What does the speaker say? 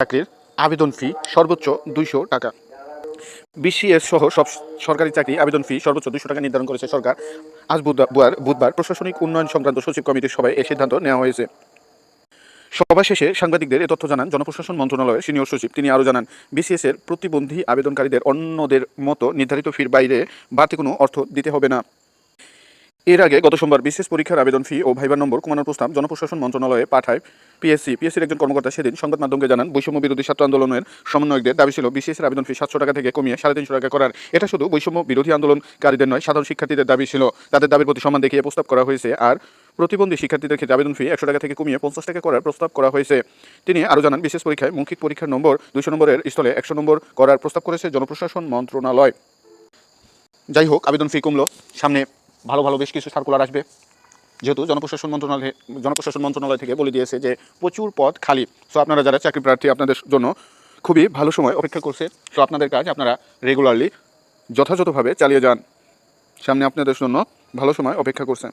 চাকরির আবেদন ফি সর্বোচ্চ 200 টাকা। বিসিএস সহ সব সরকারি চাকরি আবেদন ফি সর্বোচ্চ 200 টাকা নির্ধারণ করেছে সরকার। আজ বুধবার প্রশাসনিক উন্নয়ন সংক্রান্ত সচিব কমিটির সভায় এই সিদ্ধান্ত নেওয়া হয়েছে। সভা শেষে সাংবাদিকদের এ তথ্য জানান জনপ্রশাসন মন্ত্রণালয়ের সিনিয়র সচিব। তিনি আরও জানান, বিসিএস এর প্রতিবন্ধী আবেদনকারীদের অন্যদের মতো নির্ধারিত ফির বাইরে বাড়তি কোনো অর্থ দিতে হবে না। এর আগে গত সোমবার বিসিএস পরীক্ষার আবেদন ফি ও ভাইবার নম্বর কমানোর প্রস্তাব জনপ্রশাসন মন্ত্রণালয়ে পাঠায় পিএসসির একজন কর্মকর্তা সেদিন সংবাদ মাধ্যমকে জানান, বৈষম্য বিরোধী ছাত্র আন্দোলনের সমন্বয়কদের দাবি ছিল বিসিএসের আবেদন ফি 700 টাকা থেকে কমিয়ে 350 টাকা করার। এটা শুধু বৈষম্য বিরোধী আন্দোলনকারীদের নয়, সাধারণ শিক্ষার্থীদের দাবি ছিল। তাদের দাবির প্রতি সম্মান দেখিয়ে প্রস্তাব করা হয়েছে। আর প্রতিবন্ধী শিক্ষার্থীদের ক্ষেত্রে আবেদন ফি 100 টাকা থেকে কমিয়ে 50 টাকা করার প্রস্তাব করা হয়েছে। তিনি আরও জানান, বিশেষ পরীক্ষায় মৌখিক পরীক্ষার নম্বর 200 নম্বরের স্থলে 100 নম্বর করার প্রস্তাব করেছে জনপ্রশাসন মন্ত্রণালয়। যাই হোক, আবেদন ফি কমলো, সামনে ভালো ভালো বেশ কিছু সার্কুলার আসবে। যেহেতু জনপ্রশাসন মন্ত্রণালয় থেকে বলে দিয়েছে যে প্রচুর পদ খালি। সো আপনারা যারা চাকরি প্রার্থী, আপনাদের জন্য খুবই ভালো সময় অপেক্ষা করছে। সো আপনাদের কাজ আপনারা রেগুলারলি যথাযথভাবে চালিয়ে যান। সামনে আপনাদের জন্য ভালো সময় অপেক্ষা করছে।